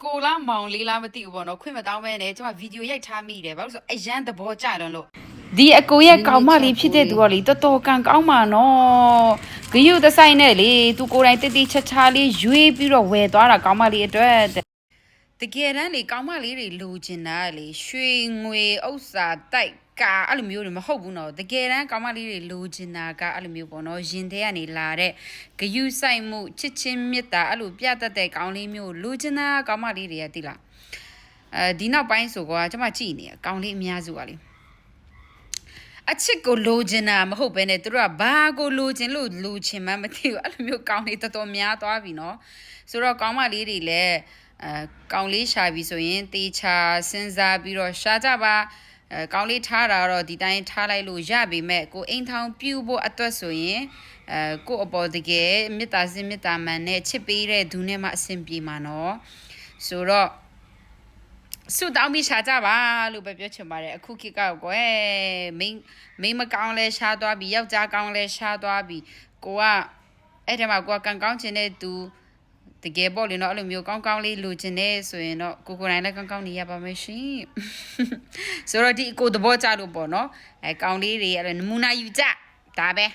ကိုလားမောင်လေးလားမသိဘူးပေါ့နော်ခွင့်မတောင်းမဲနဲ့ကျွန်မဗီဒီယိုရိုက်ထားမိတယ်ဘာလို့ဆိုအရန်သဘောကျတယ်လို့ဒီအကိုရဲ့ကောင်မလေးဖြစ်တဲ့သူကလေတော်တော်ကန်ကောင်းမှာနော်ဂယုတဆိုင်နဲ့လေသူကိုယ်တိုင်တိတိချာချာလေးရွေးပြီးတော့ဝယ်သွားတာကောင်မလေးအတွက်တကယ်တမ်းလေကောင်မလေးတွေလိုချင်တာလေရွှေငွေဥစ္စာတိုက်ကာအဲ့လိုမျိုးတွေမဟုတ်ဘူးနော်တကယ်တမ်းကောင်မလေးတွေလိုချင်တာကအဲ့လိုမျိုးပေါ့နော်ရင်ထဲကနေလာတဲ့ဂယုဆိုင်မှုချစ်ချင်းမြတ်တာအဲ့လိုပြတတ်တဲ့ကောင်လေးမျိုးလိုချင်တာကောင်မလေးတွေကတိလားဒီနောက်ပိုင်းဆိုကွာကျွန်မကြည့်နေကောင်လေးအများစုကလေအချစ်ကိုလိုချင်တာမဟုတ်ဘဲနဲ့သူတို့ကဘာကိုလိုချင်လို့လိုချင်မှမသိဘူးအဲ့လိုမျိုးကောင်းလေးတော်တော်များသွားပြီနော်ဆိုတော့ကောင်းမလေးတွေလည်းကောင်းလေးရှာပြီဆိုရင်တေချာစဉ်းစားပြီးတော့ရှာကြပါကောင်းလေးထားတာတော့ဒီတိုင်းထားလိုက်လို့ရပေမဲ့ကိုအိမ်ထောင်ပြူဖို့အတွက်ဆိုရင်ကိုအပေါ်တကယ်မေတ္တာစင်မေတ္တာမှန်နဲ့ချစ်ပေးတဲ့သူနဲ့မှအဆင်ပြေမှာနော်ဆိုတော့ဆုတောင်းပြီးရှာကြပါလို့ပဲပြောချင်ပါတယ်အခုခေတ်ကကွယ်မိန်းမကောင်းလဲရှားသွားပြီယောက်ျားကောင်းလဲရှားသွားပြီကိုကအဲ့ဒီမှာကိုကကန်ကောင်းချင်တဲ့သူတကယ်ပေါ့လေနော်အဲ့လိုမျိုးကောင်းကောင်းလေးလိုချင်နေဆိုရင်တော့ကိုကိုယ်တိုင်လည်းကောင်းကောင်းနေရပါမယ်ရှင်ဆိုတော့ဒီကိုသဘောကျလို့ပေါ့နော်ကောင်းလေးတွေအဲ့နမူနာယူကြဒါပဲ